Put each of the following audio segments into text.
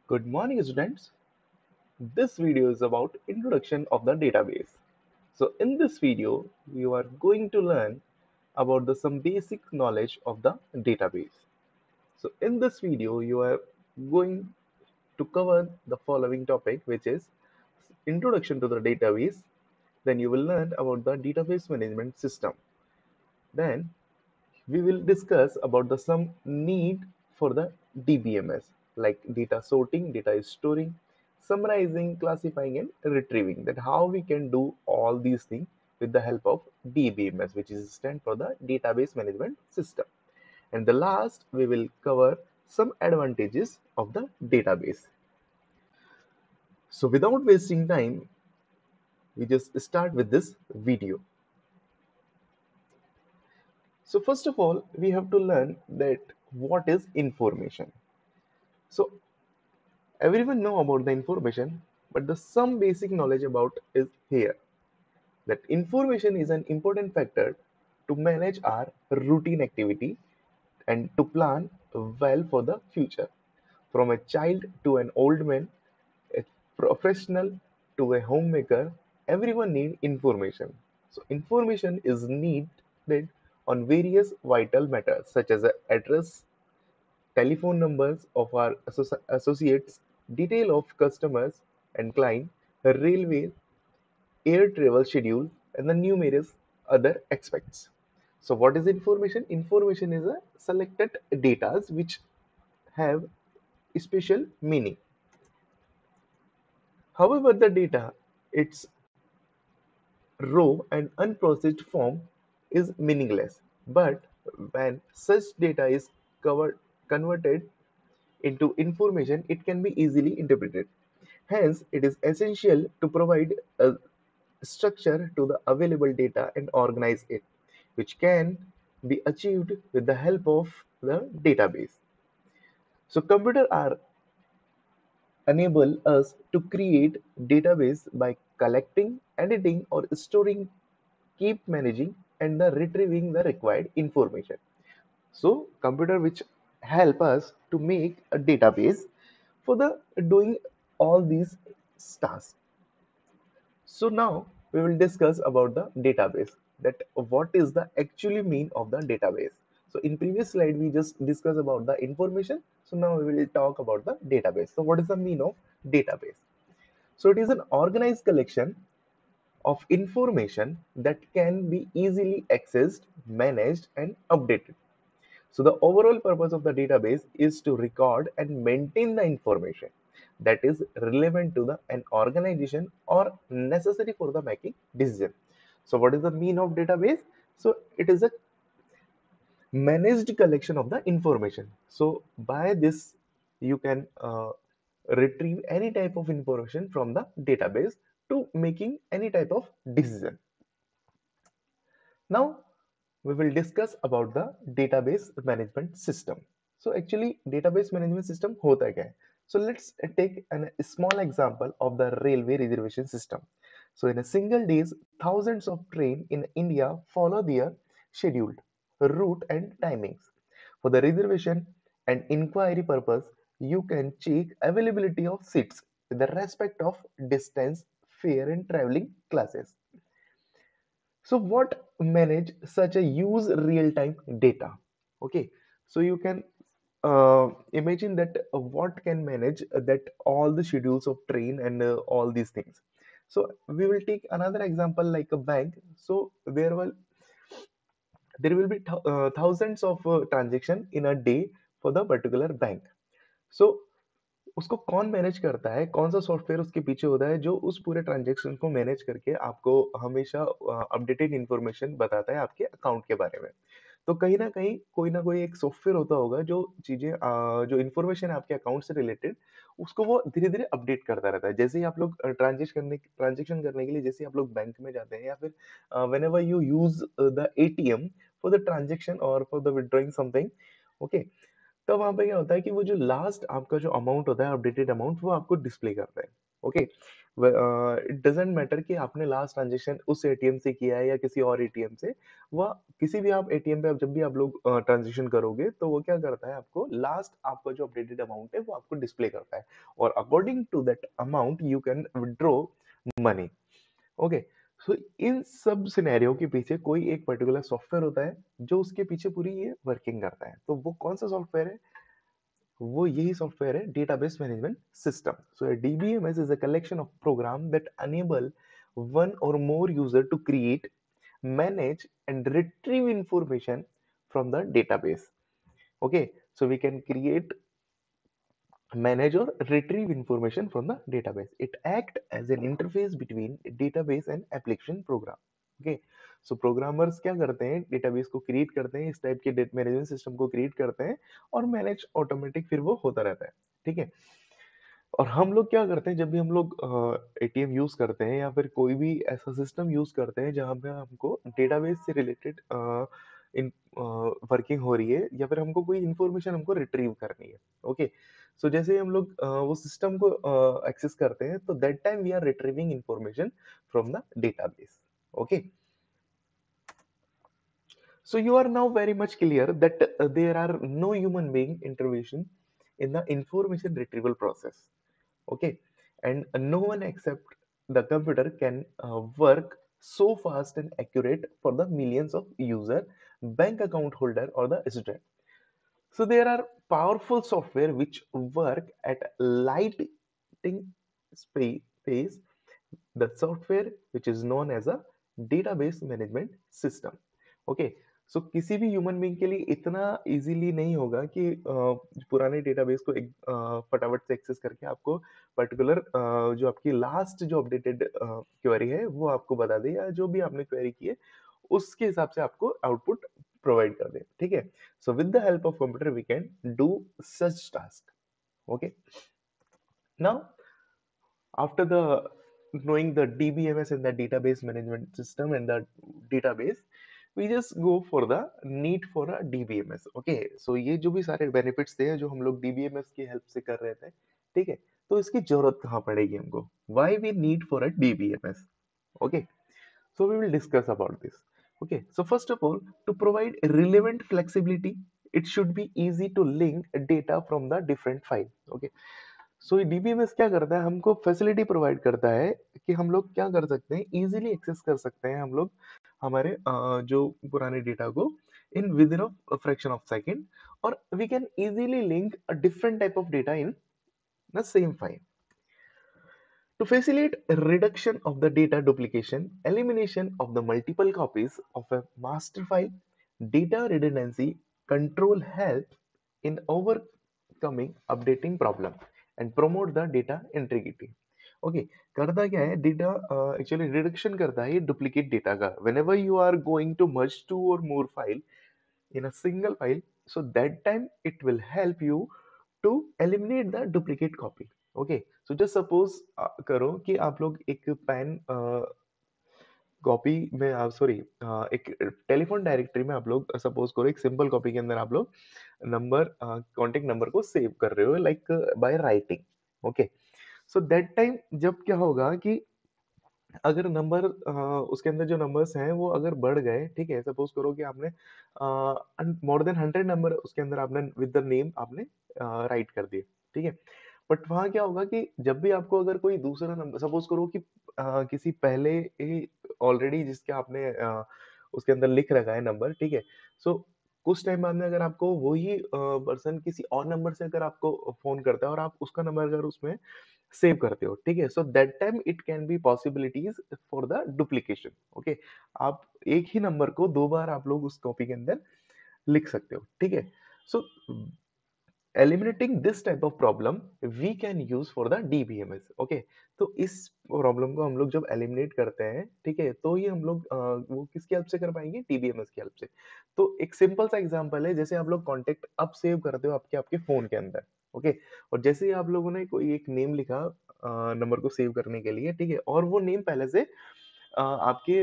Good morning, students. This video is about introduction of the database. So in this video, you are going to learn about some basic knowledge of the database. So in this video, you are going to cover the following topic, which is introduction to the database. Then you will learn about the database management system. Then we will discuss about the some need for the DBMS like data sorting, data storing, summarizing, classifying and retrieving, that how we can do all these things with the help of DBMS, which is stand for the database management system. And the last we will cover some advantages of the database. So without wasting time, we just start with this video. So first of all, we have to learn that what is information. So everyone know about the information, but the some basic knowledge about is here. That information is an important factor to manage our routine activity and to plan well for the future. From a child to an old man, a professional to a homemaker, everyone need information. So information is needed on various vital matters such as the address, telephone numbers of our associates, detail of customers and client, railway, air travel schedule, and the numerous other aspects. So what is information? Information is a selected data which have special meaning. However, the data, its raw and unprocessed form is meaningless. But when such data is converted into information, it can be easily interpreted. Hence, it is essential to provide a structure to the available data and organize it, which can be achieved with the help of the database. So, computers are enable us to create database by collecting, editing, or storing, keep managing, and the retrieving the required information. So computer which help us to make a database for the doing all these tasks. So now we will discuss about the database, that what is the actually mean of the database. So in previous slide we just discussed about the information. So now we will talk about the database. So what is the mean of database? So it is an organized collection of information that can be easily accessed, managed and updated. So the overall purpose of the database is to record and maintain the information that is relevant to an organization or necessary for the making decision. So what is the mean of database? So it is a managed collection of the information. So by this you can retrieve any type of information from the database to making any type of decision. Now we will discuss about the database management system. So actually database management system होता क्या है? So let's take a small example of the railway reservation system. So in a single days, thousands of train in India follow their scheduled route and timings. For the reservation and inquiry purpose, you can check availability of seats with the respect of distance, fare and traveling classes. So what manage such a use real-time data? Okay, so you can imagine that what can manage that all the schedules of train and all these things. So we will take another example like a bank. So there will be thousands of transaction in a day for the particular bank. So उसको कौन manage करता है, कौन सा software उसके पीछे होता है जो उस पूरे ट्रांजेक्शन को मैनेज करके आपको हमेशा अपडेटेड इंफॉर्मेशन बताता है आपके अकाउंट के बारे में। तो कहीं ना कोई एक सॉफ्टवेयर होता होगा जो चीजें जो इंफॉर्मेशन है आपके अकाउंट से रिलेटेड, उसको वो धीरे धीरे अपडेट करता रहता है। जैसे ही आप लोग ट्रांजेक्शन करने के लिए जैसे ही आप लोग बैंक में जाते हैं या फिर whenever you use the ATM for the transaction और for the withdrawing something, okay, तो वहां पे क्या होता है कि वो जो लास्ट आपका जो अमाउंट होता है अपडेटेड अमाउंट वो आपको डिस्प्ले करता है। ओके, इट डजेंट मैटर कि आपने लास्ट ट्रांजेक्शन उस एटीएम से किया है या किसी और एटीएम से। वह किसी भी आप एटीएम पे जब भी आप लोग ट्रांजेक्शन करोगे तो वो क्या करता है, आपको लास्ट आपका जो अपडेटेड अमाउंट है वो आपको डिस्प्ले करता है, और according to that amount you can withdraw money. Okay. So इन सब सिनेरियो के पीछे कोई एक पर्टिकुलर सॉफ्टवेयर होता है जो उसके पीछे पूरी ये वर्किंग करता है। तो वो कौन सा सॉफ्टवेयर है? वो यही सॉफ्टवेयर है, database management system. So DBMS is a collection of program that enable one or more user to create, manage and retrieve information from the database. Okay, so we can create, manage or retrieve information from the database. It act as an interface between database and application program. Okay, so programmers क्या करते हैं, database को create करते हैं, इस type के data management system को create करते हैं, और मैनेज ऑटोमेटिक फिर वो होता रहता है। ठीक है। और हम लोग क्या करते हैं, जब भी हम लोग एटीएम यूज करते हैं या फिर कोई भी ऐसा सिस्टम यूज करते हैं जहां पे हमको डेटाबेस से रिलेटेड इन वर्किंग हो रही है, या फिर हमको कोई इंफॉर्मेशन हमको रिट्रीव करनी है। ओके। सो जैसे ही हम लोग वो सिस्टम को एक्सेस करते हैं, तो that time we are retrieving information from the database. Okay. So you are now very much clear that there are no human being intervention in the information retrieval process. Okay, and no one except the computer can work so fast and accurate for the millions of user, bank account holder or the student. So there are powerful software which work at lightning pace, the software which is known as a database management system. Okay, सो किसी भी human being के लिए इतना easily नहीं होगा कि पुराने database को एक फटाफट से एक्सेस करके आपको पर्टिकुलर जो आपकी लास्ट जो अपडेटेड क्वेरी है वो आपको बता दे, या जो भी आपने क्वेरी की है उसके हिसाब से आपको आउटपुट प्रोवाइड कर दे। ठीक है। So with the help of computer we can do such task. Okay. Now after the knowing the DBMS and the database management system and the database, we just go for the need for a DBMS. Okay, so ये जो भी सारे benefits थे जो हम लोग DBMS की help से कर रहे थे, ठीक है, तो इसकी जरूरत कहाँ पड़ेगी हमको? Why we need for a DBMS? Okay, so we will discuss about this. Okay, so first of all, to provide relevant flexibility, it should be easy to link data from the different file. Okay, so DBMS क्या करता है, हमको facility provide करता है कि हम लोग क्या कर सकते हैं, इजीली एक्सेस कर सकते हैं हम लोग हमारे जो पुराने डेटा को in within a fraction of second, और we can easily link a different type of data in the same file to facilitate reduction of the data duplication, elimination of the multiple copies of a master file, data redundancy control helps in overcoming updating problem and promote the data integrity. Okay okay, करता क्या है data actually reduction करता है ये duplicate data का, whenever you are going to merge two or more file in a single file, so that time it will help you to eliminate the duplicate copy. Okay, so just suppose करो कि आप लोग एक pen copy में आप sorry एक telephone directory में आप लोग सपोज करो एक सिंपल कॉपी के अंदर आप लोग नंबर कॉन्टेक्ट नंबर को सेव कर रहे हो like by writing. Okay, so that time जब क्या होगा कि अगर नंबर उसके अंदर जो नंबर्स हैं वो अगर बढ़ गए, ठीक है, सपोज करो कि आपने मोर देन 100 नंबर उसके अंदर आपने विद द नेम आपने राइट कर दिए, ठीक है, बट वहाँ क्या होगा कि जब भी आपको अगर कोई दूसरा नंबर सपोज करो कि किसी पहले ही ऑलरेडी जिसके आपने उसके अंदर लिख रखा है नंबर, ठीक है, सो कुछ टाइम बाद में अगर आपको वही पर्सन किसी और नंबर से अगर आपको फोन करता है और आप उसका नंबर अगर उसमें सेव करते हो, ठीक है, सो that time it can be possibilities for the duplication. Okay, आप एक ही नंबर को दो बार आप लोग उस कॉपी के अंदर लिख सकते हो, ठीक है। सो eliminating this type of problem we can use for the DBMS। Okay, तो इस प्रॉब्लम को हम लोग जब एलिमिनेट करते हैं, ठीक है, तो ये हम लोग वो किसकी हेल्प से कर पाएंगे, डीबीएमएस की हेल्प से। तो एक सिंपल सा एग्जांपल है, जैसे आप लोग कॉन्टेक्ट अब सेव करते हो आपके आपके फोन के अंदर। ओके, और जैसे ही आप लोगों ने कोई एक नेम लिखा नंबर को सेव करने के लिए, ठीक है, और वो नेम पहले से आपके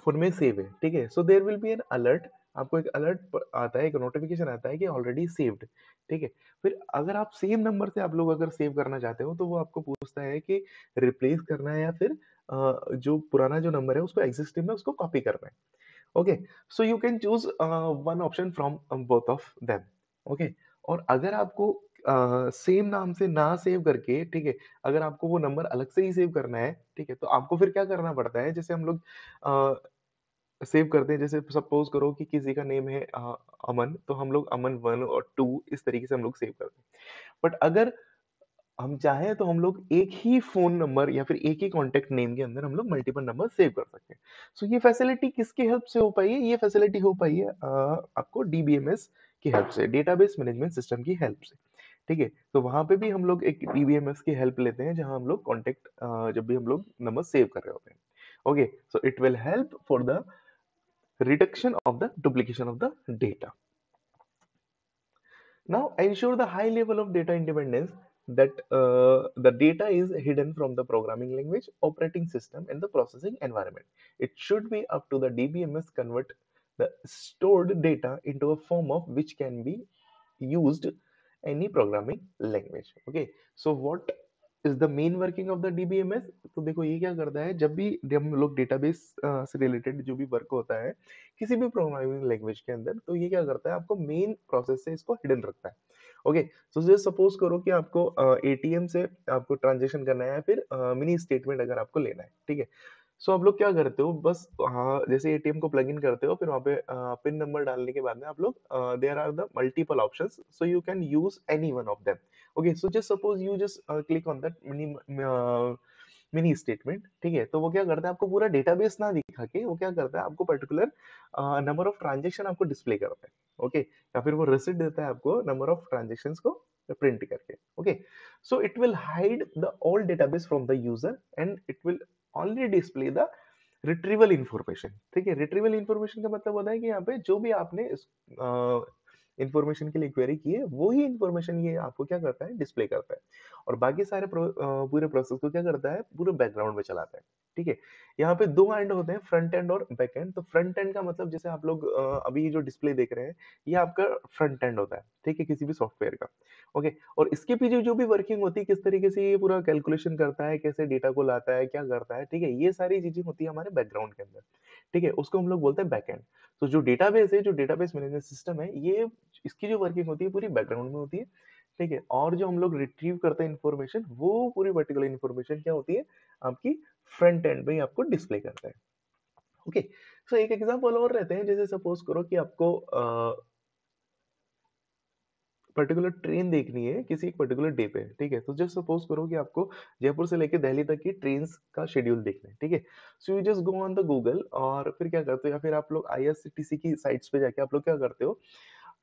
फोन में सेव है, ठीक है, so there will be an alert आपको एक अलर्ट आता है, एक नोटिफिकेशन आता है कि ऑलरेडी सेव्ड। ठीक है, फिर अगर आप सेम नंबर से आप लोग अगर सेव करना चाहते हो तो वो आपको पूछता है कि रिप्लेस करना है या फिर जो पुराना जो नंबर है उसको एग्जिस्टिंग में उसको कॉपी करना है। Okay, so you can choose one option from both of them. Okay, और अगर आपको सेम नाम से ना सेव करके, ठीक है, अगर आपको वो नंबर अलग से ही सेव करना है, ठीक है, तो आपको फिर क्या करना पड़ता है, जैसे हम लोग सेव करते हैं, जैसे सपोज करो कि किसी का नेम है अमन, तो हम लोग अमन 1 और 2 इस तरीके से हम लोग सेव करते हैं। बट अगर हम चाहें तो हम लोग एक ही फ़ोन नंबर या फिर एक ही कॉन्टैक्ट नेम के अंदर हम लोग मल्टीपल नंबर सेव कर सकते हैं। सो ये फैसिलिटी किसकी हेल्प से हो पाई है? ये फैसिलिटी हो पाई है आपको डीबीएमएस की हेल्प से, डेटाबेस मैनेजमेंट सिस्टम की हेल्प से। ठीक है? तो वहाँ पे भी हम लोग एक डीबीएमएस की हेल्प लेते हैं, जहाँ हम लोग कॉन्टैक्ट जब भी हम लोग नंबर सेव कर रहे होते हैं। Okay, so it will help for the reduction of the duplication of the data. Now, ensure the high level of data independence, that the data is hidden from the programming language, operating system, and the processing environment. It should be up to the DBMS convert the stored data into a form of which can be used any programming language. Okay, so what is the main working of the DBMS? तो देखो ये क्या करता है, जब भी हम लोग डेटाबेस से रिलेटेड जो भी वर्क होता है किसी भी प्रोग्रामिंग लैंग्वेज के अंदर, तो ये क्या करता है, आपको मेन प्रोसेस से इसको हिडन रखता है। ओके, सो जस्ट सपोज करो कि आपको एटीएम से आपको ट्रांजेक्शन करना है या फिर मिनी स्टेटमेंट अगर आपको लेना है, ठीक है। सो आप लोग क्या करते हो, बस जैसे एटीएम को प्लग इन करते हो, फिर वहाँ पे पिन नंबर डालने के बाद में आप लोग there are the multiple options, so you can use any one of them. Okay, so just suppose you just click on that mini statement, ठीक है, तो वो क्या करता है, आपको पूरा डेटाबेस ना दिखा के वो क्या करता है, आपको पर्टिकुलर नंबर ऑफ ट्रांजेक्शन आपको डिस्प्ले करता है। ओके, या फिर वो रिसिप्ट देता है आपको नंबर ऑफ ट्रांजेक्शंस को प्रिंट करके। Okay, so it will hide the all database from the user and it will only display the retrieval information. ठीक है, रिट्रीवल इंफॉर्मेशन का मतलब होता है कि यहाँ पे जो भी आपने इंफॉर्मेशन के लिए क्वेरी की है वो ही इंफॉर्मेशन ये आपको क्या करता है, डिस्प्ले करता है। और बाकी सारे पूरे प्रोसेस को क्या करता है, पूरे बैकग्राउंड में चलाता है। ठीक है, यहाँ पे दो एंड होते हैं, फ्रंट एंड और बैक एंड। तो फ्रंट एंड का मतलब जैसे आप लोग अभी जो डिस्प्ले देख रहे हैं, ये आपका फ्रंट एंड होता है, ठीक है, किसी भी सॉफ्टवेयर का। ओके, और इसके पीछे जो भी वर्किंग होती है, किस तरीके से ये पूरा कैलकुलेशन करता है, कैसे डेटा को लाता है, क्या करता है, ठीक है, ये सारी चीजें होती है हमारे बैकग्राउंड के अंदर। ठीक है, उसको हम लोग बोलते हैं बैक एंड। तो जो डेटाबेस है, जो डेटाबेस मैनेजमेंट सिस्टम है, ये इसकी जो वर्किंग होती है पूरी बैकग्राउंड में होती है। ठीक है, और जो हम लोग रिट्रीव करते हैं इन्फॉर्मेशन, वो पूरी पर्टिकुलर इन्फॉर्मेशन क्या होती है, आपकी फ्रंट एंड में ही आपको डिस्प्ले करता है। ओके, सो एक एग्जांपल और रहते हैं, जैसे सपोज करो कि आपको पर्टिकुलर ट्रेन देखनी है किसी एक पर्टिकुलर डे पे, ठीक है, तो जस्ट सपोज करो कि आपको जयपुर से लेके दिल्ली तक की ट्रेन का शेड्यूल देखना है। ठीक है, so you just go on the Google, और फिर क्या करते हो, या फिर आप लोग आईआरसीटीसी की साइट्स पे जाके आप लोग क्या करते हो,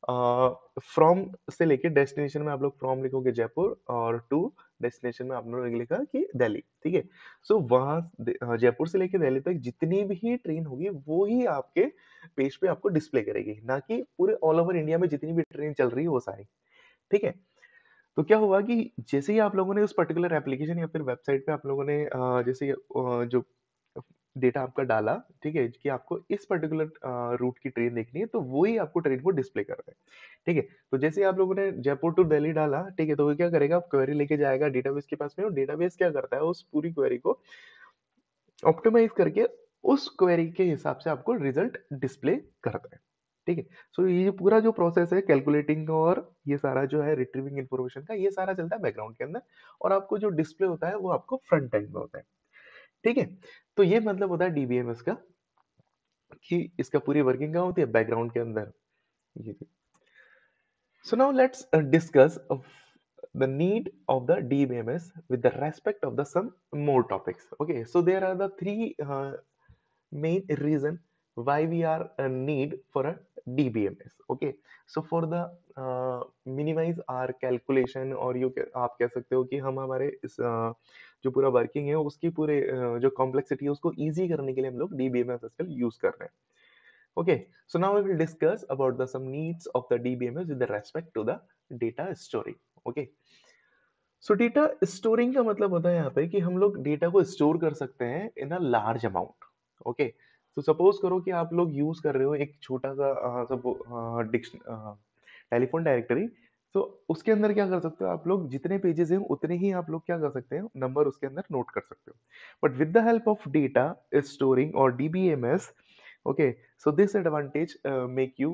फ्रॉम से लेके डेस्टिनेशन में आप लोग फ्रॉम लिखोगे जयपुर, और टू डेस्टिनेशन में आप लोगों ने लिखा कि दिल्ली। ठीक है, सो वहां जयपुर से लेके दिल्ली तक जितनी भी ट्रेन होगी वो ही आपके पेज पे आपको डिस्प्ले करेगी, ना कि पूरे ऑल ओवर इंडिया में जितनी भी ट्रेन चल रही है वो सारी। ठीक है, तो क्या हुआ कि जैसे ही आप लोगों ने उस पर्टिकुलर एप्लीकेशन या फिर वेबसाइट पे आप लोगों ने जैसे जो डेटा आपका डाला, ठीक है, कि आपको इस पर्टिकुलर रूट की ट्रेन देखनी है, तो वो ही आपको ट्रेन को डिस्प्ले कर रहा है। ठीक है, तो जैसे ही आप लोगों ने जयपुर टू दिल्ली डाला, ठीक है, तो वो क्या करेगा, क्वेरी लेके जाएगा डेटाबेस के पास में, और डेटाबेस क्या करता है, उस पूरी क्वेरी को ऑप्टिमाइज करके उस क्वेरी के हिसाब से आपको रिजल्ट डिस्प्ले करता है। ठीक है, सो ये पूरा जो प्रोसेस है कैलकुलेटिंग का और ये सारा जो है रिट्रीविंग इन्फॉर्मेशन का, ये सारा चलता है बैकग्राउंड के अंदर, और आपको जो डिस्प्ले होता है वो आपको फ्रंट एंड में होता है। ठीक है, तो ये मतलब होता है डीबीएमएस का, कि इसका पूरी वर्किंग क्या होती है बैकग्राउंड के अंदर। ये So now let's discuss of the need of the DBMS with the respect of the some more topics. Okay, so there are the three main reason why we are need for a DBMS. Okay, so for the minimize our calculation, और आप कह सकते हो कि हम हमारे इस जो पूरा वर्किंग है उसकी पूरे जो कॉम्प्लेक्सिटी है उसको इजी करने के लिए हम लोग DBMS आजकल यूज कर रहे हैं। Okay, so now we will discuss about the some needs of the DBMS with the respect to the data storing. Okay, so data storing का मतलब होता है यहाँ पे कि हम लोग डेटा को स्टोर कर सकते हैं इन अ लार्ज अमाउंट। ओके, तो सपोज करो कि आप लोग यूज कर रहे हो एक छोटा सा टेलीफोन डायरेक्टरी। तो उसके अंदर क्या कर सकते हो आप लोग, जितने पेजेस हैं उतने ही आप लोग क्या कर सकते हैं, नंबर उसके अंदर नोट कर सकते हो। But with the help of data storing और DBMS, okay, so this advantage make you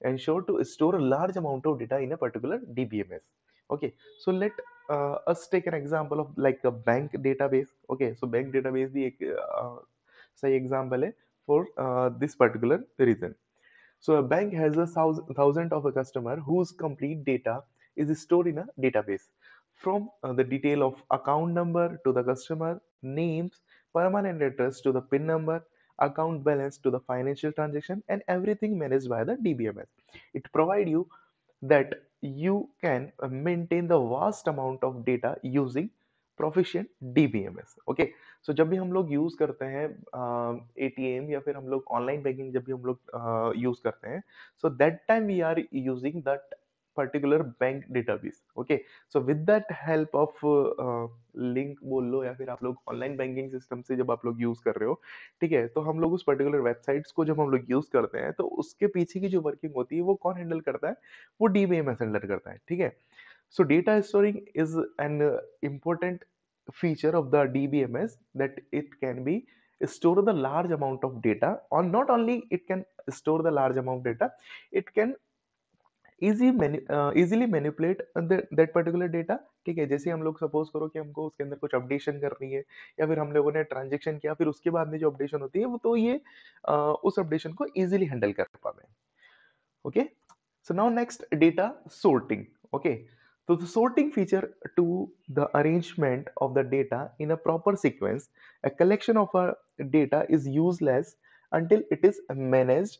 ensure to store a large amount of data in a particular dbms. Okay, so let us take an example of like a bank database. Okay, so bank database भी एक सही example है for this particular reason. So a bank has a thousand of a customer whose complete data is stored in a database. From the detail of account number to the customer names, permanent address to the PIN number, account balance to the financial transaction, and everything managed by the DBMS. It provide you that you can maintain the vast amount of data using proficient DBMS. Okay, so जब भी हम लोग use करते हैं ATM या फिर हम लोग ऑनलाइन बैंकिंग जब भी हम लोग यूज करते हैं, so that time we are using that particular bank database. Okay, so with that help of link बोल लो या फिर आप लोग ऑनलाइन बैंकिंग सिस्टम से जब आप लोग यूज कर रहे हो, ठीक है, तो हम लोग उस पर्टिकुलर वेबसाइट्स को जब हम लोग यूज करते हैं तो उसके पीछे की जो वर्किंग होती है वो कौन हैंडल करता है, वो डीबीएमएस हैंडल करता है। ठीक है, so data storing is an important feature of the DBMS, that it can be store the large amount of data, or not only it can store the large amount of data, it can easily manipulate that particular data। ठीक है, जैसे हम लोग suppose करो कि हमको उसके अंदर कुछ अपडेशन करनी है या फिर हम लोगों ने ट्रांजेक्शन किया, फिर उसके बाद में जो अपडेशन होती है वो तो ये उस अपडेशन को इजीली हैंडल कर पाते हैं। Okay, so now next, data sorting. Okay, so the sorting feature to the arrangement of the data in a proper sequence. A collection of a data is useless until it is managed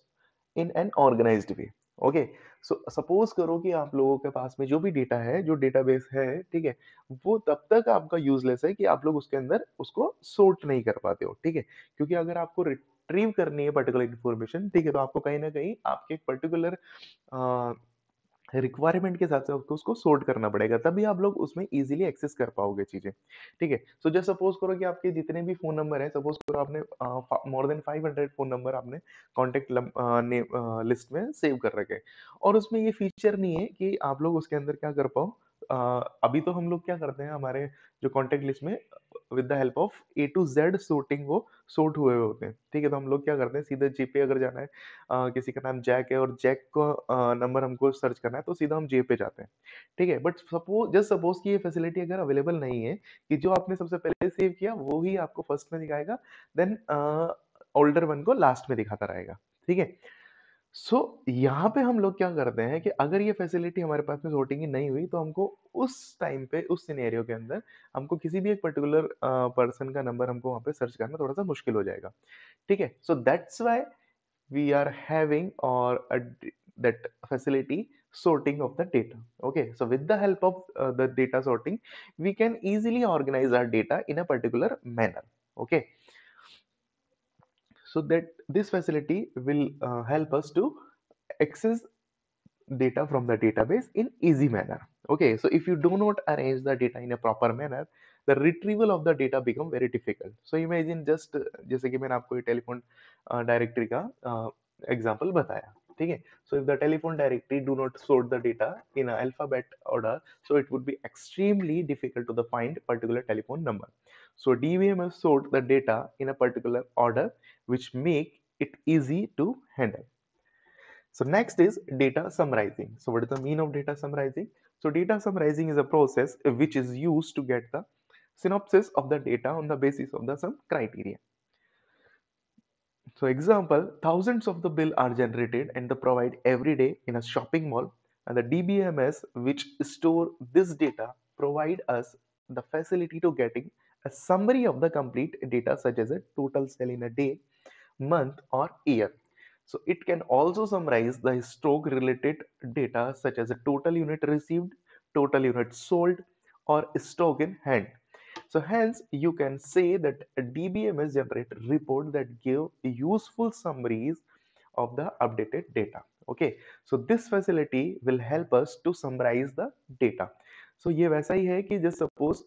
in an organized way. Okay, so suppose करो कि आप लोगों के पास में जो भी data है, जो डेटाबेस है, ठीक है, वो तब तक आपका यूजलेस है कि आप लोग उसके अंदर उसको सोर्ट नहीं कर पाते हो। ठीक है, क्योंकि अगर आपको रिट्रीव करनी है पर्टिकुलर इन्फॉर्मेशन, ठीक है, तो आपको कहीं ना कहीं आपके एक पर्टिकुलर रिक्वायरमेंट के हिसाब से आपको उसको सोर्ट करना पड़ेगा, तभी आप लोग उसमें इजीली एक्सेस कर पाओगे चीजें। ठीक है, सो जस्ट सपोज करो कि आपके जितने भी फोन नंबर है, सपोज करो आपने मोर देन 500 फोन नंबर आपने कॉन्टेक्ट लिस्ट में सेव कर रखे, और उसमें ये फीचर नहीं है कि आप लोग उसके अंदर क्या कर पाओ। अभी तो हम लोग क्या करते हैं, हमारे जो कॉन्टेक्ट लिस्ट में with the help of A to Z sorting वो सोर्ट हुए हुए होते हैं। ठीक है, तो हम लोग क्या करते हैं, सीधे जे पे अगर जाना है, किसी का नाम जैक है और जैक को नंबर हमको सर्च करना है, तो सीधा हम जे पे जाते हैं। ठीक है, बट सपोज जस्ट सपोज कि ये फैसिलिटी अगर अवेलेबल नहीं है कि जो आपने सबसे पहले सेव किया वो ही आपको फर्स्ट में दिखाएगा, देन ओल्डर वन को लास्ट में दिखाता रहेगा। ठीक है, सो यहाँ पे हम लोग क्या करते हैं कि अगर ये फैसिलिटी हमारे पास में वोटिंग की नहीं हुई, तो हमको उस टाइम पे उस सिनेरियो के अंदर हमको किसी भी एक पर्टिकुलर पर्सन का नंबर हमको वहाँ पे सर्च करना थोड़ा सा मुश्किल हो जाएगा। ठीक है, so that's why we are having or that facility sorting of the data. Okay, so with the help of the data sorting, we can easily organize our data in a particular manner. Okay, so that this facility will help us to access data from the database in easy manner. Okay, so if you do not arrange the data in a proper manner, the retrieval of the data become very difficult. So imagine just जैसे कि मैंने आपको ये telephone directory का example बताया। ठीक है, so if the telephone directory do not sort the data in a alphabet order, so it would be extremely difficult to the find particular telephone number. So DBMS sort the data in a particular order, which make it easy to handle. So next is data summarizing. So what is the mean of data summarizing? So data summarizing is a process which is used to get the synopsis of the data on the basis of the some criteria. So example, thousands of the bill are generated and they provide every day in a shopping mall, and the DBMS which store this data provide us the facility to getting a summary of the complete data such as a total sale in a day, month or year. So it can also summarize the stock related data such as a total unit received, total unit sold, or stock in hand. So hence you can say that a DBMS generate report that give useful summaries of the updated data. Okay, so this facility will help us to summarize the data. So ये वैसा ही है कि just suppose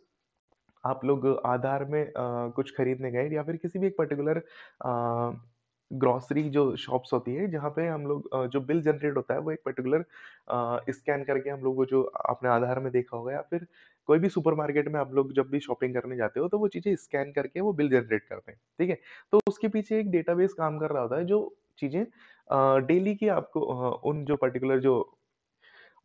आप लोग आधार में कुछ खरीदने गए या फिर किसी भी एक पर्टिकुलर ग्रोसरी जो शॉप्स होती है जहाँ पे हम लोग जो बिल जनरेट होता है वो एक पर्टिकुलर स्कैन करके हम लोग वो जो आपने आधार में देखा होगा या फिर कोई भी सुपरमार्केट में आप लोग जब भी शॉपिंग करने जाते हो तो वो चीज़ें स्कैन करके वो बिल जनरेट करते हैं, ठीक है? तो उसके पीछे एक डेटाबेस काम कर रहा होता है जो चीज़ें डेली की आपको उन जो पर्टिकुलर जो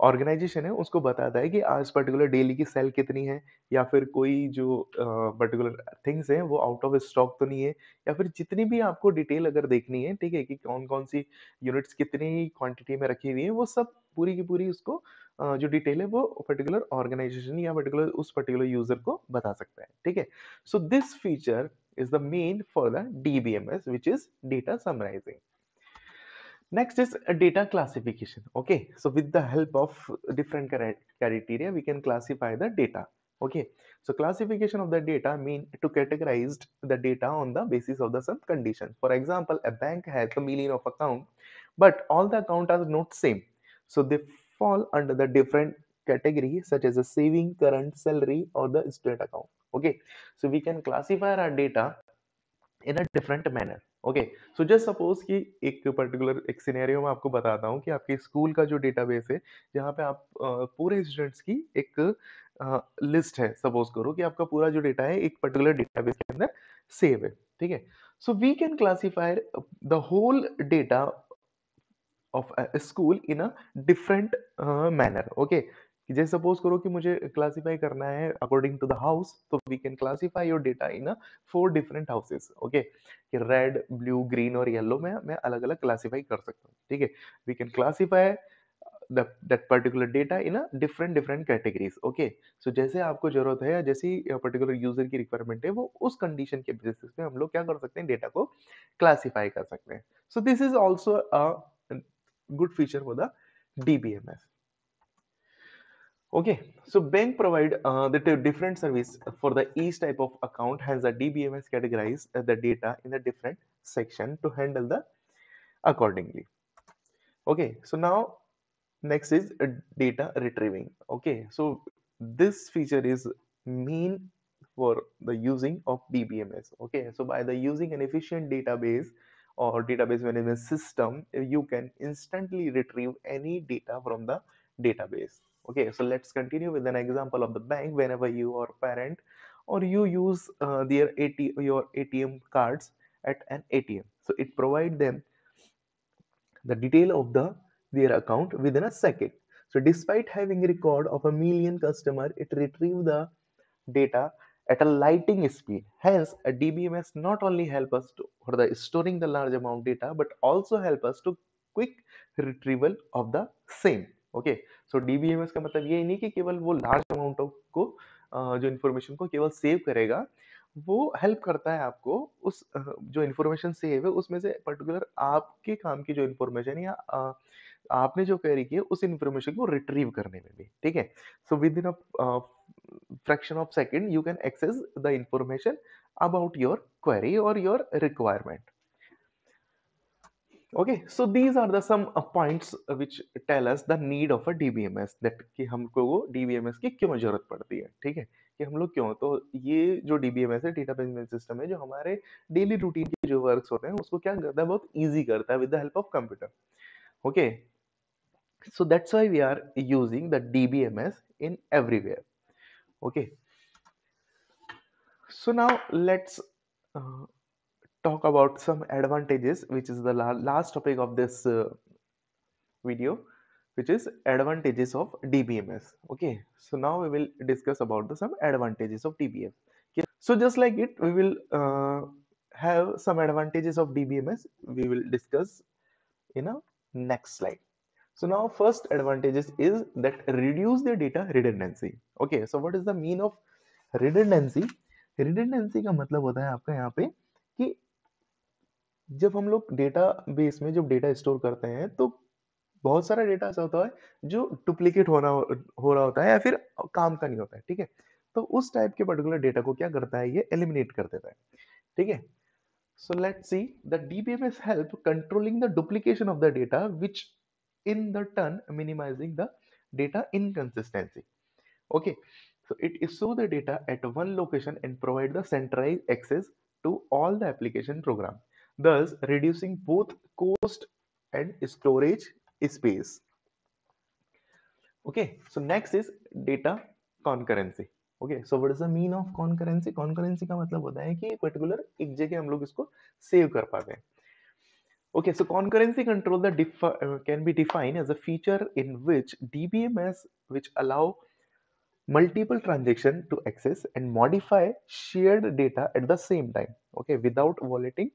ऑर्गेनाइजेशन है उसको बताता है कि आज पर्टिकुलर डेली की सेल कितनी है या फिर कोई जो पर्टिकुलर थिंग्स हैं वो आउट ऑफ स्टॉक तो नहीं है या फिर जितनी भी आपको डिटेल अगर देखनी है, ठीक है, कि कौन कौन सी यूनिट्स कितनी क्वांटिटी में रखी हुई है वो सब पूरी की पूरी उसको जो डिटेल है वो पर्टिकुलर ऑर्गेनाइजेशन या पर्टिकुलर उस पर्टिकुलर यूजर को बता सकता है, ठीक है। सो this feature is the main for the DBMS, which is data summarizing. Next is a data classification. Okay, so with the help of different criteria, we can classify the data. Okay, so classification of the data mean to categorize the data on the basis of the some condition. For example, a bank has a million of account, but all the account are not same. So they fall under the different category such as a saving, current, salary, or the student account. Okay, so we can classify our data in a different manner. Okay, so just suppose कि एक particular एक scenario में आपको बताता हूँ कि आपके school का जो डेटाबेस है जहाँ पे आप पूरे स्टूडेंट्स की एक लिस्ट है, सपोज करो कि आपका पूरा जो डेटा है एक पर्टिकुलर डेटाबेस के अंदर सेव है, ठीक है। So we can classify the whole data of school in a different manner. Okay, जैसे सपोज करो कि मुझे क्लासीफाई करना है अकॉर्डिंग टू द हाउस, तो we can classify your data in a 4 different houses. Okay, कि रेड, ब्लू, ग्रीन और yellow में मैं अलग अलग क्लासीफाई कर सकता हूँ, ठीक है। We can classify that particular data in a different categories. Okay, so जैसे आपको जरूरत है या जैसी पर्टिकुलर यूजर की रिक्वायरमेंट है वो उस कंडीशन के बेसिस पे हम लोग क्या कर सकते हैं, डेटा को क्लासीफाई कर सकते हैं। So this is also a good feature for the DBMS. Okay, so bank provide the different service for the each type of account, hence the DBMS categorize the data in a different section to handle the accordingly. Okay, so now next is data retrieving. Okay, so this feature is mean for the using of DBMS. Okay, so by the using an efficient database or database management system, you can instantly retrieve any data from the database. Okay, so let's continue with an example of the bank. Whenever you are parent or you use your ATM cards at an ATM, so it provide them the detail of their account within a second. So despite having a record of a million customer, it retrieve the data at a lightning speed. Hence, a DBMS not only help us to, for the storing the large amount data, but also help us to quick retrieval of the same. Okay, so DBMS का मतलब ये नहीं कि केवल वो large amount of को जो information को केवल सेव करेगा, वो हेल्प करता है आपको उस जो इन्फॉर्मेशन सेव है उसमें से पर्टिकुलर आपके काम की जो इन्फॉर्मेशन या आपने जो क्वेरी की है उस इन्फॉर्मेशन को रिट्रीव करने में भी, ठीक है। So with in a fraction of second you can access the information about your query or your requirement. Okay, so these are the some points which tell us the need of a DBMS, that कि हमको वो DBMS की क्यों जरूरत पड़ती है, ठीक है, कि हम लोग क्यों, तो ये जो DBMS है, डेटा मैनेजमेंट सिस्टम है, जो हमारे डेली रूटीन के जो वर्क्स होते हैं उसको क्या करता है, बहुत इजी करता है with the help of computer. Okay, so that's why we are using the DBMS in everywhere. Okay, so now let's uh, talk about some advantages, which is the last topic of this video, which is advantages of DBMS. Okay, so now we will discuss about the some advantages of DBMS. Okay, so just like it, we will have some advantages of DBMS. We will discuss in a next slide. So now first advantages is that reduce the data redundancy. Okay, so what is the mean of redundancy? Redundancy का मतलब होता है आपका यहाँ पे कि जब हम लोग डेटा बेस में जब डेटा स्टोर करते हैं तो बहुत सारा डेटा ऐसा होता है जो डुप्लीकेट हो रहा होता है या फिर काम का नहीं होता है, ठीक है। तो उस टाइप के पर्टिकुलर डेटा को क्या करता है, ये एलिमिनेट कर देता है, ठीक है। So let's see the DBMS help controlling the duplication of the data which in the turn minimizing the data inconsistency. Okay, so it store the data at one location and provide the centralized access to all the application program. thus reducing both cost and storage space. Okay, so next is data concurrency. Okay, so what is the mean of concurrency? Concurrency का मतलब होता है कि particular एक जगह हम लोग इसको सेव कर पाते हैं. Okay, so concurrency control can be defined as a feature in which DBMS which allow multiple transaction to access and modify shared data at the same time. Okay, without violating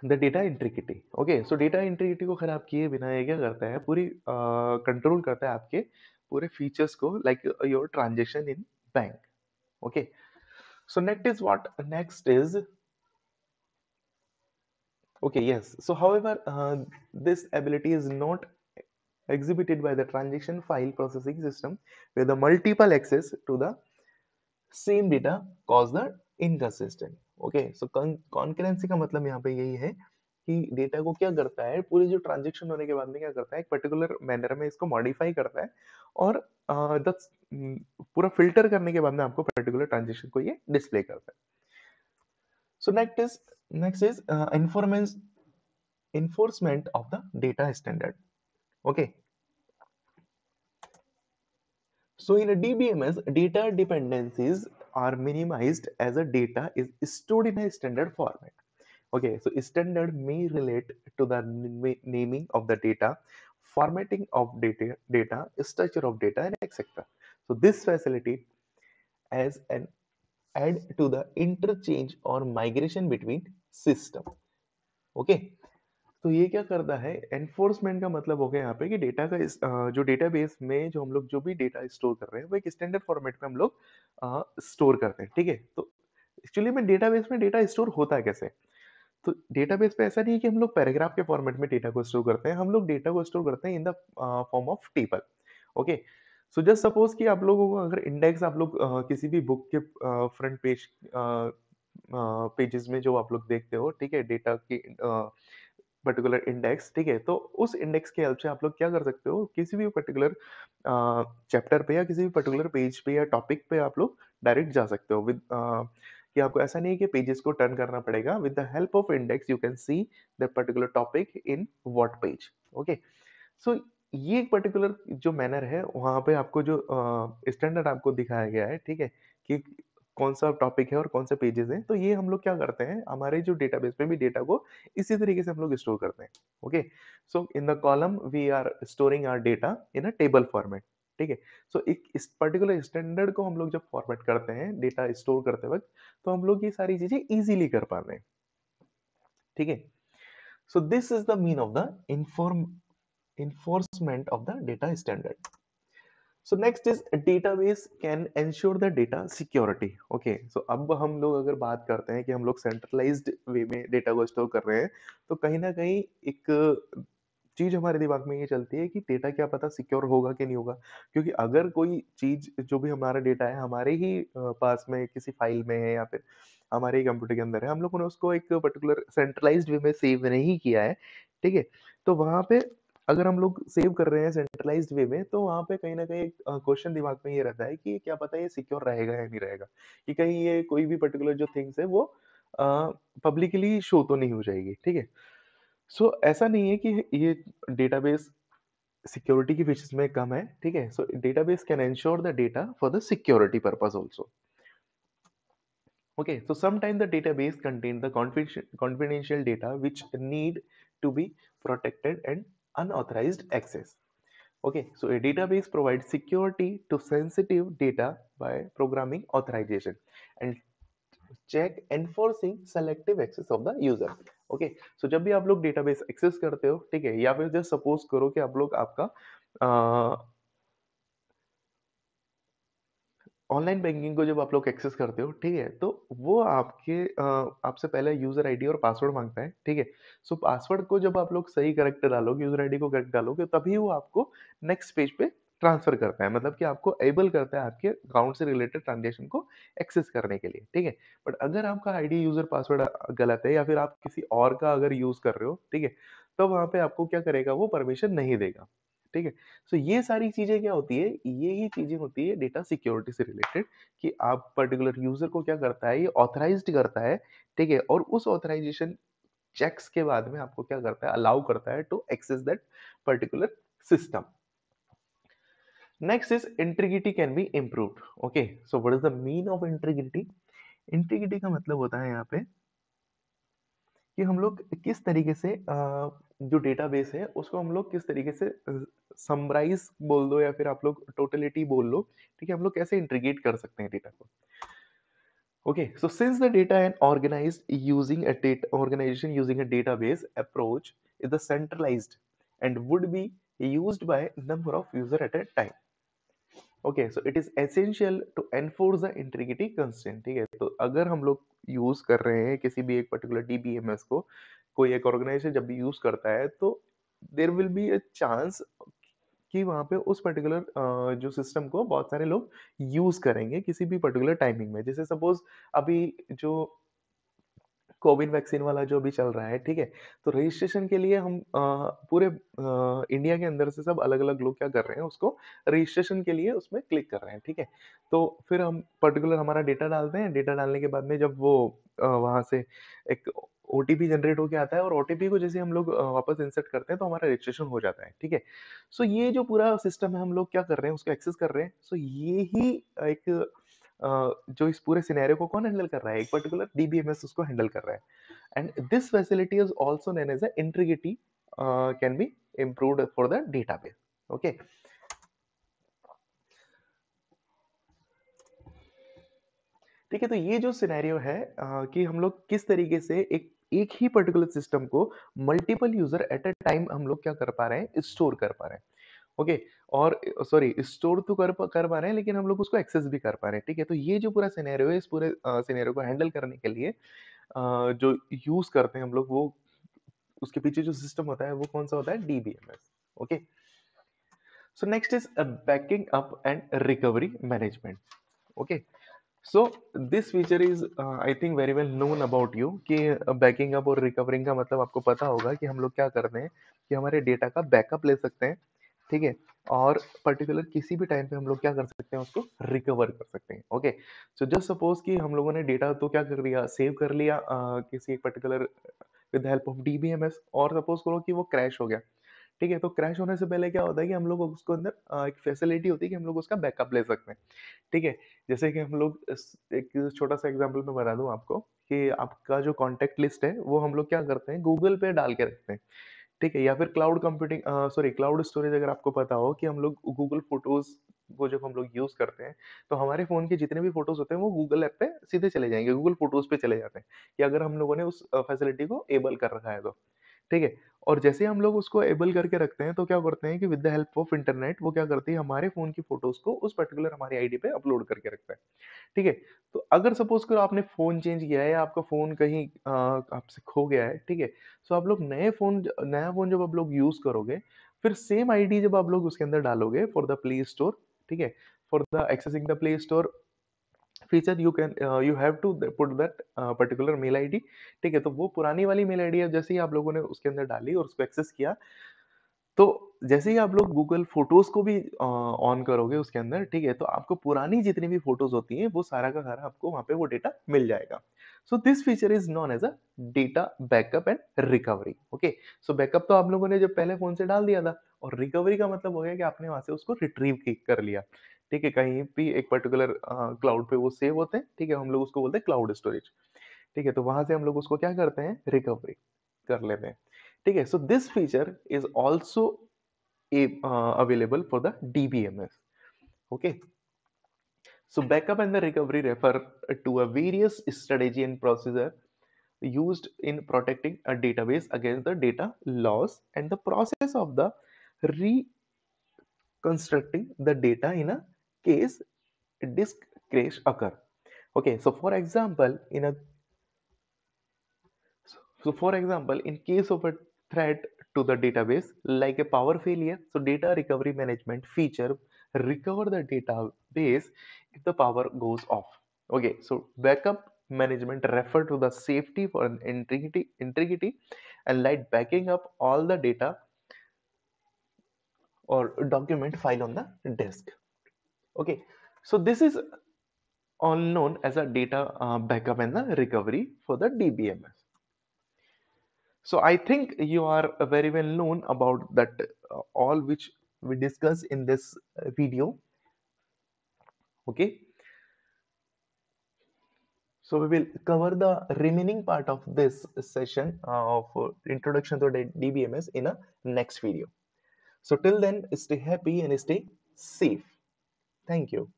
the data integrity. Okay, so data integrity को खराब किए बिना ये क्या करता है, पूरी control करता है आपके पूरे फीचर्स को, like your transaction in bank. Okay, so next is okay, yes. So however, this ability is not exhibited by the transaction file processing system where the multiple access to the same data cause the inconsistent. Okay, so concurrency का मतलब यहाँ पे यही है कि data को क्या करता है, पूरी जो ट्रांजेक्शन होने के बाद में क्या करता है, एक पर्टिकुलर मैनर में इसको मॉडिफाई करता है और पूरा फिल्टर करने के बाद में आपको पर्टिकुलर ट्रांजेक्शन को ये डिस्प्ले करता है. So next is enforcement of the data standard. Okay, so in a DBMS, data dependencies are minimized as a data is stored in a standard format. Okay, so standard may relate to the naming of the data, formatting of data, structure of data, and etc. So this facility as an add to the interchange or migration between system. Okay, तो ये क्या करता है, enforcement का मतलब हो गया यहाँ पे कि डेटा का जो डेटाबेस में जो हम लोग जो भी डेटा स्टोर कर रहे हैं वो एक स्टैंडर्ड फॉर्मेट में हम लोग स्टोर करते हैं. ठीक है, तो एक्चुअली में डेटाबेस में डेटा स्टोर होता है कैसे, तो डेटाबेस पे ऐसा नहीं है कि हम लोग पैराग्राफ के फॉर्मेट में डेटा को स्टोर करते हैं, हम लोग डेटा को स्टोर करते हैं in the form of table. Okay, so just suppose कि आप लोगों को अगर इंडेक्स आप लोग किसी भी बुक के फ्रंट पेज पेजेस में जो आप लोग देखते हो, ठीक है, डेटा की पर्टिकुलर इंडेक्स, ठीक है, तो उस इंडेक्स की हेल्प से आप लोग क्या कर सकते हो, किसी भी पर्टिकुलर चैप्टर पे या किसी भी पर्टिकुलर पेज पे या टॉपिक पे आप लोग डायरेक्ट जा सकते हो विद कि आपको ऐसा नहीं है कि पेजेस को टर्न करना पड़ेगा. With the help of index you can see the particular topic in what page. Okay, so ये एक पर्टिकुलर जो मैनर है वहाँ पे आपको जो स्टैंडर्ड आपको दिखाया गया है, ठीक है, कि कौन सा टॉपिक है और कौन से पेजेस हैं, तो ये हम लोग क्या करते हैं, हमारे जो डेटाबेस में भी डेटा को इसी तरीके से हम लोग स्टोर करते हैं. Okay, so in the column we are storing our data in a table format. ठीक है, सो एक इस पर्टिकुलर स्टैंडर्ड को हम लोग जब फॉर्मेट करते हैं डेटा स्टोर करते वक्त, तो हम लोग ये सारी चीजें इजीली कर पाते हैं. ठीक है, so this is the mean of the enforcement of the data standard. So next is database can ensure the data security. Okay, so अब हम लोग अगर बात करते हैं कि हम लोग सेंट्रलाइज्ड वे में डेटा को स्टोर कर रहे हैं, तो कहीं ना कहीं एक चीज हमारे दिमाग में ये चलती है कि डेटा क्या पता सिक्योर होगा कि नहीं होगा, क्योंकि अगर कोई चीज जो भी हमारा डेटा है हमारे ही पास में किसी फाइल में है या फिर हमारे ही कंप्यूटर के अंदर है, हम लोगों ने उसको एक पर्टिकुलर सेंट्रलाइज्ड वे में सेव नहीं किया है, ठीक है, तो वहां पे अगर हम लोग सेव कर रहे हैं सेंट्रलाइज्ड वे में, तो वहां पे कहीं ना कहीं क्वेश्चन दिमाग में ये रहता है कि क्या पता ये सिक्योर रहेगा या नहीं रहेगा, कि कहीं ये कोई भी पर्टिकुलर जो थिंग्स है वो पब्लिकली शो तो नहीं हो जाएगी. ठीक है, सो ऐसा नहीं है कि ये डेटाबेस सिक्योरिटी की फीचर्स में कम है. ठीक है, सो database can ensure the data for the security purpose also. Okay, so sometimes the database contain the confidential data which need to be protected and unauthorized access. Okay, so a database provides security to sensitive data by programming authorization and check enforcing selective access of the user. Okay, so जब भी आप लोग database access करते हो, ठीक है, या फिर जस्ट सपोज करो कि आप लोग आपका ऑनलाइन बैंकिंग को जब आप लोग एक्सेस करते हो, ठीक है, तो वो आपसे पहले यूजर आईडी और पासवर्ड मांगता है. ठीक है, सो पासवर्ड को जब आप लोग सही करेक्ट डालोगे, यूजर आईडी को करेक्ट डालोगे, तभी वो आपको नेक्स्ट पेज पे ट्रांसफर करता है, मतलब कि आपको एबल करता है आपके अकाउंट से रिलेटेड ट्रांजेक्शन को एक्सेस करने के लिए. ठीक है, बट अगर आपका आईडी यूजर पासवर्ड गलत है या फिर आप किसी और का अगर यूज कर रहे हो, ठीक है, तो वहां पे आपको क्या करेगा, वो परमिशन नहीं देगा. ठीक है। सो ये सारी चीजें क्या होती है, ये ही चीजें होती है डेटा सिक्योरिटी से रिलेटेड, कि आप पर्टिकुलर यूजर को क्या करता है, ये ऑथराइज्ड करता है, ठीक है, और उस ऑथराइजेशन चेक्स के बाद में आपको क्या करता है, अलाउ करता है to access that particular system. Next is integrity can be improved. Okay, so what is the mean of integrity? Integrity का मतलब होता है यहाँ पे कि हम लोग किस तरीके से जो डेटाबेस है उसको हम लोग किस तरीके से समराइज बोल दो या फिर आप लोग टोटलिटी बोल लो, ठीक है, हम लोग कैसे इंटीग्रेट कर सकते हैं डेटा को। Okay, so since the data and organized using a data organization using a database approach is the centralized and would be used by number of user at a time. Okay, so it is essential to enforce the integrity constraint. ठीक है, तो अगर हम लोग use कर रहे हैं किसी भी एक पर्टिकुलर डीबीएमएस को, कोई एक ऑर्गेनाइजेशन जब भी यूज करता है तो there will be a chance कि वहाँ पे उस पर्टिकुलर जो सिस्टम को बहुत सारे लोग यूज करेंगे किसी भी पर्टिकुलर टाइमिंग में। जैसे सपोज अभी जो कोविड वैक्सीन वाला जो अभी चल रहा है, ठीक है, तो रजिस्ट्रेशन के लिए हम पूरे इंडिया के अंदर से सब अलग अलग लोग क्या कर रहे हैं, उसको रजिस्ट्रेशन के लिए उसमें क्लिक कर रहे हैं, ठीक है। तो फिर हम पर्टिकुलर हमारा डेटा डालते हैं, डेटा डालने के बाद में जब वो वहाँ से एक ओटीपी जनरेट होके आता है और ओटीपी को जैसे हम लोग वापस इंसर्ट करते हैं तो हमारा रजिस्ट्रेशन हो जाता है, ठीक है। सो ये जो पूरा सिस्टम है हम लोग क्या कर रहे हैं, उसको एक्सेस कर रहे हैं। सो ये ही एक जो इस पूरे सिनेरियो को कौन हैंडल कर रहा है, एक पर्टिकुलर डीबीएमएस उसको हैंडल कर रहा है। and this facility is also known as the integrity can be improved for the database। okay, ठीक है, तो ये जो सिनेरियो है कि हम लोग किस तरीके से एक एक ही पर्टिकुलर सिस्टम को multiple user at a time हम लोग क्या कर पा रहे हैं, स्टोर कर पा रहे हैं। ओके, और सॉरी, स्टोर तो कर पा रहे हैं लेकिन हम लोग उसको एक्सेस भी कर पा रहे हैं, ठीक है। तो ये जो पूरा सिनेरियो है, इस पूरे सिनेरियो को हैंडल करने के लिए जो यूज करते हैं हम लोग, वो उसके पीछे जो सिस्टम होता है वो कौन सा होता है, DBMS. Okay, so next is banking up and recovery management. Okay, so this feature is I think very well known about you कि बैकिंग अप और रिकवरिंग का मतलब आपको पता होगा कि हम लोग क्या करते हैं कि हमारे डेटा का बैकअप ले सकते हैं, ठीक है, और पर्टिकुलर किसी भी टाइम पे हम लोग क्या कर सकते हैं, उसको रिकवर कर सकते हैं। ओके, सो जस्ट सपोज कि हम लोगों ने डेटा तो क्या कर लिया, सेव कर लिया किसी एक particular with help of DBMS, और सपोज करो कि वो क्रैश हो गया, ठीक है। तो क्रैश होने से पहले क्या होता है कि हम लोग उसको अंदर एक फैसिलिटी होती है कि हम लोग उसका बैकअप ले सकते हैं, ठीक है। जैसे कि हम लोग एक छोटा सा एग्जांपल मैं बता दूं आपको कि आपका जो कॉन्टैक्ट लिस्ट है वो हम लोग क्या करते हैं, गूगल पे डाल के रखते हैं, ठीक है, या फिर cloud computing, sorry, cloud storage अगर आपको पता हो कि हम लोग गूगल फोटोज को जब हम लोग यूज करते हैं तो हमारे फोन के जितने भी फोटोज होते हैं वो गूगल ऐप पे सीधे चले जाएंगे, गूगल फोटोज पे चले जाते हैं, कि अगर हम लोगों ने उस फैसिलिटी को एबल कर रखा है तो, ठीक है। और जैसे हम लोग उसको एबल करके रखते हैं तो क्या करते हैं कि with the help of internet वो क्या करती है, हमारे फोन की फोटोज को उस पर्टिकुलर हमारी आईडी पे अपलोड करके रखता है, ठीक है। तो अगर सपोज करो आपने फोन चेंज किया है या आपका फोन कहीं आपसे खो गया है, ठीक है, सो आप लोग नया फोन जब आप लोग यूज करोगे, फिर सेम आईडी जब आप लोग उसके अंदर डालोगे फॉर द प्ले स्टोर, ठीक है, for the accessing the play store feature, you have to put that particular mail ID, ठीक है। तो वो पुरानी वाली मेल आईडी है, जैसे ही आप लोगों ने उसके अंदर डाली और उसको एक्सेस किया, तो जैसे ही आप लोग गूगल फोटोज को भी ऑन करोगे उसके अंदर, ठीक है, तो आपको पुरानी जितनी भी फोटोज होती हैं वो सारा का सारा आपको वहां पे वो डेटा मिल जाएगा। So this feature is known as a data backup and recovery. Okay, so backup तो आप लोगों ने जब पहले फोन से डाल दिया था, और रिकवरी का मतलब हो गया कि आपने वहां से उसको रिट्रीव कर लिया, ठीक है, कहीं भी एक पर्टिकुलर क्लाउड पे वो सेव होते हैं, ठीक है, हम लोग उसको बोलते हैं क्लाउड स्टोरेज, ठीक है। तो वहां से हम लोग उसको क्या करते हैं, रिकवरी कर लेते हैं, ठीक है। सो this feature is also available for the DBMS। Okay, so backup and the recovery refer to a various strategy and procedure used in protecting a database against the data loss and the process of the reconstructing the data in a case disk crash occur। Okay, so for example, in case of a threat to the database, like a power failure, so data recovery management feature recover the database if the power goes off. Okay, so backup management refer to the safety for an integrity and like backing up all the data. or document file on the disk. Okay, so this is all known as a data backup and the recovery for the DBMS. So I think you are very well known about that, all which we discuss in this video. Okay, so we will cover the remaining part of this session of introduction to the DBMS in a next video. So till then, stay happy and stay safe. Thank you.